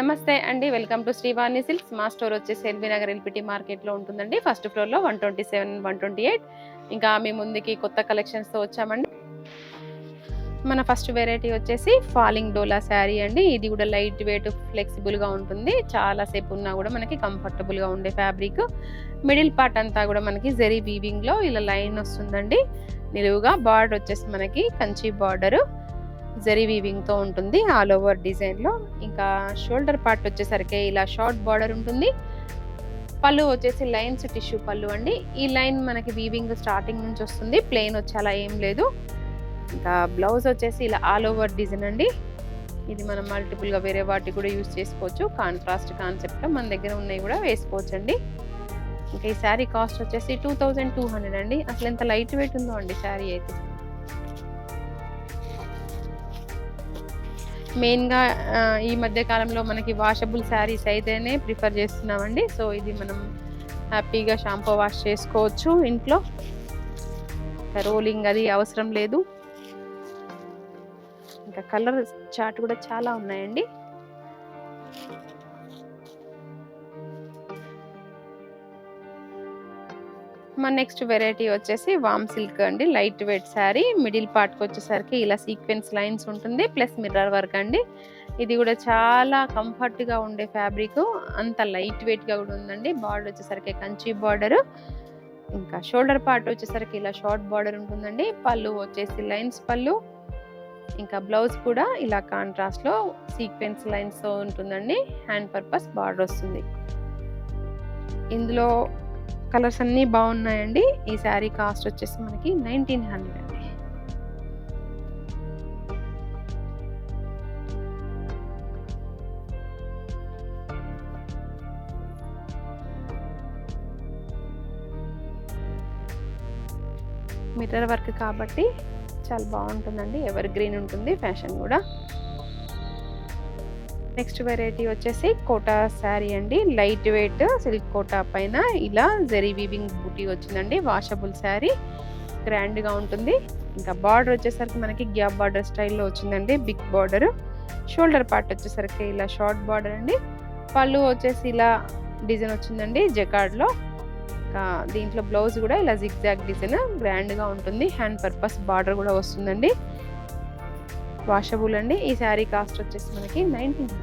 నమస్తే అండి. Welcome to Srivani silks. మా స్టోర్ వచ్చేసి ఎల్బీ నగర్ ఎల్పిటి మార్కెట్లో ఉంటుందండి. ఫస్ట్ ఫ్లోర్లో 127, 128. ఇంకా మీ ముందుకి కొత్త కలెక్షన్స్తో వచ్చామండి. మన ఫస్ట్ వెరైటీ వచ్చేసి ఫాలింగ్ డోలా శారీ అండి. ఇది కూడా లైట్ వెయిట్, ఫ్లెక్సిబుల్గా ఉంటుంది. చాలాసేపు ఉన్నా కూడా మనకి కంఫర్టబుల్గా ఉండే ఫ్యాబ్రిక్. మిడిల్ పార్ట్ అంతా కూడా మనకి జరీ వీవింగ్లో ఇలా లైన్ వస్తుందండి. నిలువుగా బార్డర్ వచ్చేసి మనకి కంచి బార్డరు జరీ వీవింగ్తో ఉంటుంది ఆల్ ఓవర్ డిజైన్లో. ఇంకా షోల్డర్ పార్ట్ వచ్చేసరికి ఇలా షార్ట్ బార్డర్ ఉంటుంది. పళ్ళు వచ్చేసి లైన్స్ టిష్యూ పళ్ళు అండి. ఈ లైన్ మనకి వీవింగ్ స్టార్టింగ్ నుంచి వస్తుంది, ప్లెయిన్ వచ్చి అలా ఏం లేదు. ఇంకా బ్లౌజ్ వచ్చేసి ఇలా ఆల్ ఓవర్ డిజైన్ అండి. ఇది మనం మల్టిపుల్గా వేరే వాటికి కూడా యూజ్ చేసుకోవచ్చు. కాంట్రాస్ట్ కాన్సెప్ట్లో మన దగ్గర ఉన్నాయి కూడా వేసుకోవచ్చు అండి. ఇంకా ఈ శారీ కాస్ట్ వచ్చేసి 2200 అండి. అసలు ఎంత లైట్ వెయిట్ ఉందో అండి శారీ అయితే. మెయిన్గా ఈ మధ్య కాలంలో మనకి వాషబుల్ శారీస్ అయితేనే ప్రిఫర్ చేస్తున్నామండి. సో ఇది మనం హ్యాపీగా షాంపూ వాష్ చేసుకోవచ్చు ఇంట్లో, రోలింగ్ అది అవసరం లేదు. ఇంకా కలర్ చార్ట్ కూడా చాలా ఉన్నాయండి. మన నెక్స్ట్ వెరైటీ వచ్చేసి వామ్ సిల్క్ అండి. Light weight sari. మిడిల్ పార్ట్కి వచ్చేసరికి ఇలా సీక్వెన్స్ లైన్స్ ఉంటుంది, ప్లస్ మిర్రర్ వర్క్ అండి. ఇది కూడా చాలా కంఫర్ట్గా ఉండే ఫ్యాబ్రిక్, అంత లైట్ వెయిట్గా కూడా ఉందండి. బార్డర్ వచ్చేసరికి కంచి బార్డర్. ఇంకా షోల్డర్ పార్ట్ వచ్చేసరికి ఇలా షార్ట్ బార్డర్ ఉంటుందండి. పళ్ళు వచ్చేసి లైన్స్ పళ్ళు. ఇంకా బ్లౌజ్ కూడా ఇలా కాంట్రాస్ట్లో సీక్వెన్స్ లైన్స్తో ఉంటుందండి. హ్యాండ్ పర్పస్ బార్డర్ వస్తుంది. ఇందులో కలర్స్ అన్నీ బాగున్నాయండి. ఈ శారీ కాస్ట్ వచ్చేసి మనకి 1900 అండి. మిర్రర్ వర్క్ కాబట్టి చాలా బాగుంటుందండి. ఎవర్ గ్రీన్ ఉంటుంది, ఫ్యాషన్ కూడా. నెక్స్ట్ వెరైటీ వచ్చేసి కోటా శారీ అండి. లైట్ వెయిట్ సిల్క్ కోటా పైన ఇలా జరీ వీవింగ్ బూటీ వచ్చిందండి. వాషబుల్ శారీ, గ్రాండ్గా ఉంటుంది. ఇంకా బార్డర్ వచ్చేసరికి మనకి గ్యాప్ బార్డర్ స్టైల్లో వచ్చిందండి, బిగ్ బార్డర్. షోల్డర్ పార్ట్ వచ్చేసరికి ఇలా షార్ట్ బార్డర్ అండి. పళ్ళు వచ్చేసి ఇలా డిజైన్ వచ్చిందండి జకార్డ్లో. ఇంకా దీంట్లో బ్లౌజ్ కూడా ఇలా జిగ్జాగ్ డిజైన్, గ్రాండ్గా ఉంటుంది. హ్యాండ్ పర్పస్ బార్డర్ కూడా వస్తుందండి. వాషబుల్ అండి. ఈ శారీ కాస్ట్ వచ్చేసి మనకి 1900.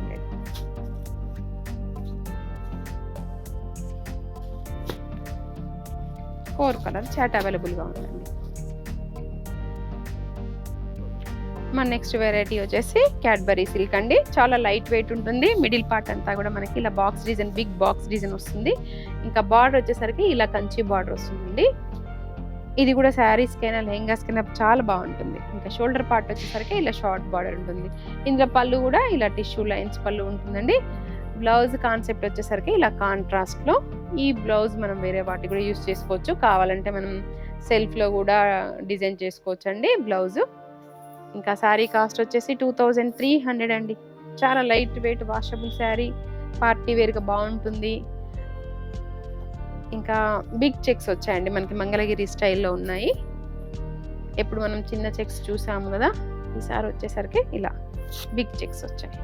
ఫోర్ కలర్ చాట్ అవైలబుల్గా ఉందండి. మన నెక్స్ట్ వెరైటీ వచ్చేసి క్యాడ్బరీ సిల్క్ అండి. చాలా లైట్ వెయిట్ ఉంటుంది. మిడిల్ పార్ట్ అంతా కూడా మనకి ఇలా box design, big box design వస్తుంది. ఇంకా బార్డర్ వచ్చేసరికి ఇలా కంచి బార్డర్ వస్తుందండి. ఇది కూడా శారీస్కైనా లెహంగాస్కైనా చాలా బాగుంటుంది. ఇంకా షోల్డర్ పార్ట్ వచ్చేసరికి ఇలా షార్ట్ బార్డర్ ఉంటుంది. ఇందులో పళ్ళు కూడా ఇలా టిష్యూ లైన్స్ పళ్ళు ఉంటుందండి. బ్లౌజ్ కాన్సెప్ట్ వచ్చేసరికి ఇలా కాంట్రాస్ట్లో. ఈ బ్లౌజ్ మనం వేరే వాటి కూడా యూస్ చేసుకోవచ్చు, కావాలంటే మనం సెల్ఫ్లో కూడా డిజైన్ చేసుకోవచ్చు అండి బ్లౌజ్. ఇంకా శారీ కాస్ట్ వచ్చేసి 2300 అండి. చాలా light weight washable sari, party వేర్గా బాగుంటుంది. ఇంకా బిగ్ చెక్స్ వచ్చాయండి మనకి, మంగళగిరి స్టైల్లో ఉన్నాయి. ఎప్పుడు మనం చిన్న చెక్స్ చూసాము కదా, ఈసారి వచ్చేసరికి ఇలా బిగ్ చెక్స్ వచ్చాయి.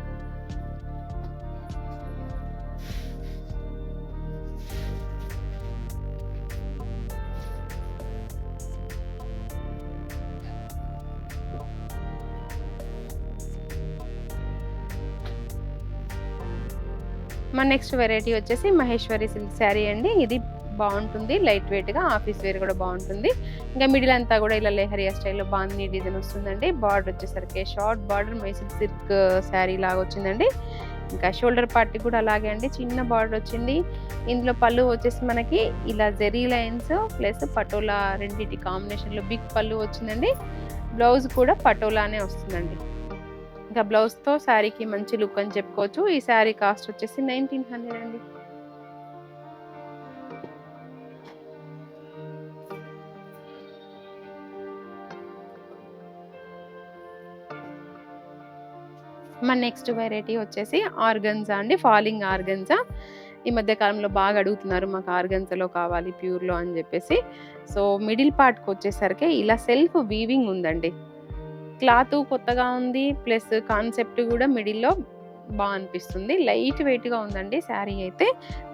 మన నెక్స్ట్ వెరైటీ వచ్చేసి మహేశ్వరి సిల్క్ శారీ అండి. ఇది బాగుంటుంది, లైట్ వెయిట్గా, ఆఫీస్ వేర్ కూడా బాగుంటుంది. ఇంకా మిడిల్ అంతా కూడా ఇలా లెహరియా స్టైల్లో బాగుంది డిజైన్ వస్తుందండి. బార్డర్ వచ్చేసరికి short border Mysore silk sari లాగా వచ్చిందండి. ఇంకా షోల్డర్ పార్ట్ కూడా అలాగే అండి, చిన్న బార్డర్ వచ్చింది. ఇందులో పళ్ళు వచ్చేసి మనకి ఇలా జెరీ లైన్స్ ప్లస్ పటోలా రెండింటి కాంబినేషన్లో బిగ్ పళ్ళు వచ్చిందండి. బ్లౌజ్ కూడా పటోలానే వస్తుందండి. ఇంకా బ్లౌజ్తో శారీకి మంచి లుక్ అని చెప్పుకోవచ్చు. ఈ శారీ కాస్ట్ వచ్చేసి 1900 అండి. మన నెక్స్ట్ వెరైటీ వచ్చేసి ఆర్గన్జా అండి. Falling organza. ఈ మధ్య కాలంలో బాగా అడుగుతున్నారు, మాకు ఆర్గన్జాలో కావాలి ప్యూర్లో అని చెప్పేసి. సో మిడిల్ పార్ట్కి వచ్చేసరికి ఇలా సెల్ఫ్ వీవింగ్ ఉందండి. క్లాత్ కొత్తగా ఉంది, ప్లస్ కాన్సెప్ట్ కూడా మిడిల్లో అనిపిస్తుంది. లైట్ వెయిట్‌గా ఉందండి శారీ అయితే.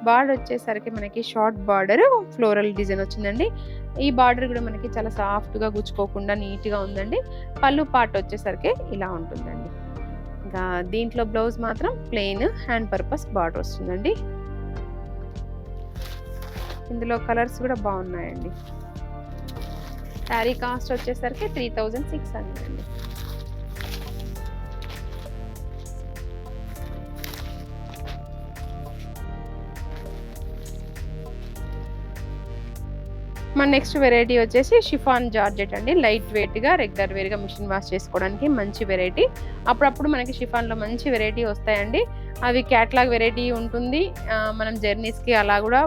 బార్డర్ వచ్చేసరికి మనకి షార్ట్ బార్డర్ ఫ్లోరల్ డిజైన్ వచ్చిందండి. ఈ బార్డర్ కూడా మనకి చాలా సాఫ్ట్‌గా గుచ్చుకోకుండా నీట్‌గా ఉందండి. పళ్ళు పార్ట్ వచ్చేసరికి ఇలా ఉంటుందండి. ఇంకా దీంట్లో బ్లౌజ్ మాత్రం ప్లెయిన్ హ్యాండ్ పర్పస్ బార్డర్ వస్తుందండి. ఇందులో కలర్స్ కూడా బాగున్నాయండి. శారీ కాస్ట్ వచ్చేసరికి 3600 అండి. మన నెక్స్ట్ వెరైటీ వచ్చేసి షిఫాన్ జార్జెట్ అండి. లైట్ వెయిట్‌గా రెగ్యులర్ వేర్‌గా మిషన్ వాష్ చేసుకోవడానికి మంచి వెరైటీ. అప్పుడప్పుడు మనకి షిఫాన్‌లో మంచి వెరైటీ వస్తాయండి. అవి క్యాటలాగ్ వెరైటీ ఉంటుంది. మనం జర్నీస్‌కి అలా కూడా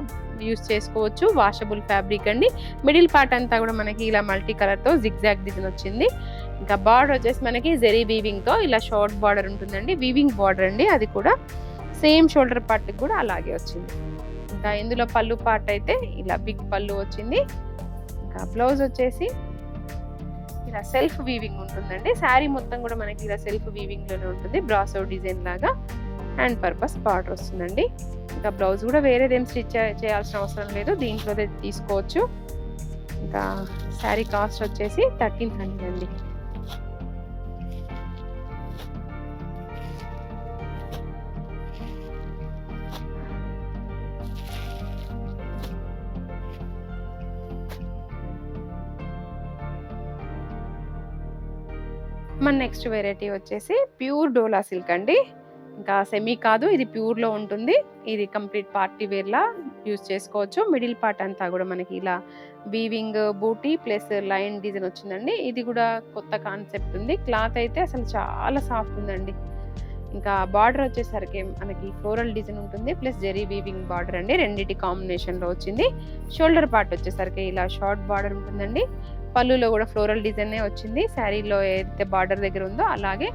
యూజ్ చేసుకోవచ్చు. వాషబుల్ ఫ్యాబ్రిక్ అండి. మిడిల్ పార్ట్ అంతా కూడా మనకి ఇలా మల్టీ కలర్‌తో జిగ్‌జాగ్ డిజైన్ వచ్చింది. ఇంకా బార్డర్ వచ్చేసి మనకి జెరీ వీవింగ్‌తో ఇలా షార్ట్ బార్డర్ ఉంటుందండి. వీవింగ్ బార్డర్ అండి. అది కూడా సేమ్ షోల్డర్ పార్ట్‌కి కూడా అలాగే వచ్చింది. ఇంకా ఇందులో పళ్ళు పార్ట్ అయితే ఇలా బిగ్ పళ్ళు వచ్చింది. ఇంకా బ్లౌజ్ వచ్చేసి ఇలా సెల్ఫ్ వీవింగ్ ఉంటుందండి. శారీ మొత్తం కూడా మనకి ఇలా సెల్ఫ్ వీవింగ్‌లోనే ఉంటుంది. బ్రాసో డిజైన్ లాగా హ్యాండ్ పర్పస్ బార్డర్ వస్తుందండి. ఇంకా బ్లౌజ్ కూడా వేరేదేం స్టిచ్ చేయాల్సిన అవసరం లేదు. దీంట్లోనే తీసుకోవచ్చు. ఇంకా శారీ కాస్ట్ వచ్చేసి 1300 అండి. మన నెక్స్ట్ వెరైటీ వచ్చేసి ప్యూర్ డోలా సిల్క్ అండి. ఇంకా సెమీ కాదు, ఇది ప్యూర్‌లో ఉంటుంది. ఇది కంప్లీట్ పార్టీ వేర్‌లా యూజ్ చేసుకోవచ్చు. మిడిల్ పార్ట్ అంతా కూడా మనకి ఇలా వీవింగ్ బూటీ ప్లస్ లైన్ డిజైన్ వచ్చిందండి. ఇది కూడా కొత్త కాన్సెప్ట్ ఉంది. క్లాత్ అయితే అసలు చాలా సాఫ్ట్ ఉందండి. ఇంకా బార్డర్ వచ్చేసరికి మనకి ఫ్లోరల్ డిజైన్ ఉంటుంది. ప్లస్ జెరీ వీవింగ్ బార్డర్ అండి. రెండిటి కాంబినేషన్‌లో వచ్చింది. షోల్డర్ పార్ట్ వచ్చేసరికి ఇలా షార్ట్ బార్డర్ ఉంటుందండి. పళ్ళులో కూడా ఫ్లోరల్ డిజైనే వచ్చింది. శారీలో ఏదైతే బార్డర్ దగ్గర ఉందో అలాగే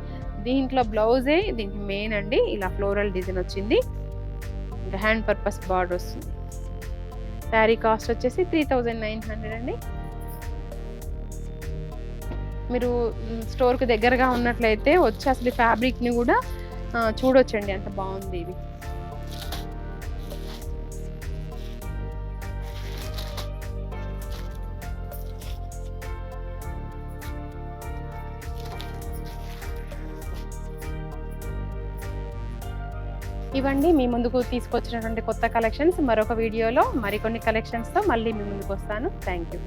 దీంట్లో బ్లౌజే దీనికి మెయిన్ అండి. ఇలా ఫ్లోరల్ డిజైన్ వచ్చింది. ఇంకా హ్యాండ్ పర్పస్ బార్డర్ వస్తుంది. శారీ కాస్ట్ వచ్చేసి 3900 అండి. మీరు స్టోర్‌కి దగ్గరగా ఉన్నట్లయితే వచ్చి అసలు ఈ ఫ్యాబ్రిక్‌ని కూడా చూడొచ్చండి. అంత బాగుంది ఇది. ఇవండి మీ ముందుకు తీసుకొచ్చినటువంటి కొత్త కలెక్షన్స్. మరొక వీడియోలో మరికొన్ని కలెక్షన్స్‌తో మళ్ళీ మీ ముందుకు వస్తాను. Thank you.